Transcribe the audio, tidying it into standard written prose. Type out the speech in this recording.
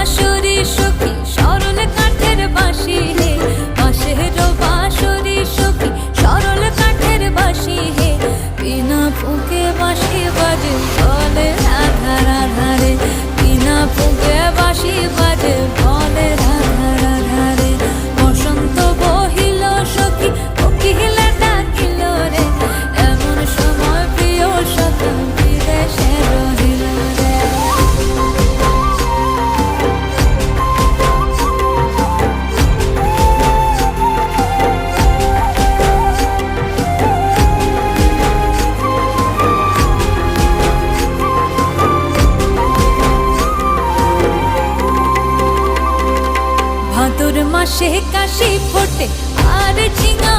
বাঁশরি সখী সরল কাঠের বাঁশি হে, বাঁশের বাঁশরি সখী সরল কাঠের বাঁশি হে, বিনা ফুঁকে বাঁশি বাজে বলে রাধা রাধা রে, বিনা ফুঁকে বাঁশি বাজে বলে রাধা রাধা রে। বসন্ত বহিল সখী কোকিলা ডাকিল রে, এমন সময় প্রিয় সখী বিদেশে রহিল রে। ভাদর মাসে কাশি ফোটে আর ঝিঙা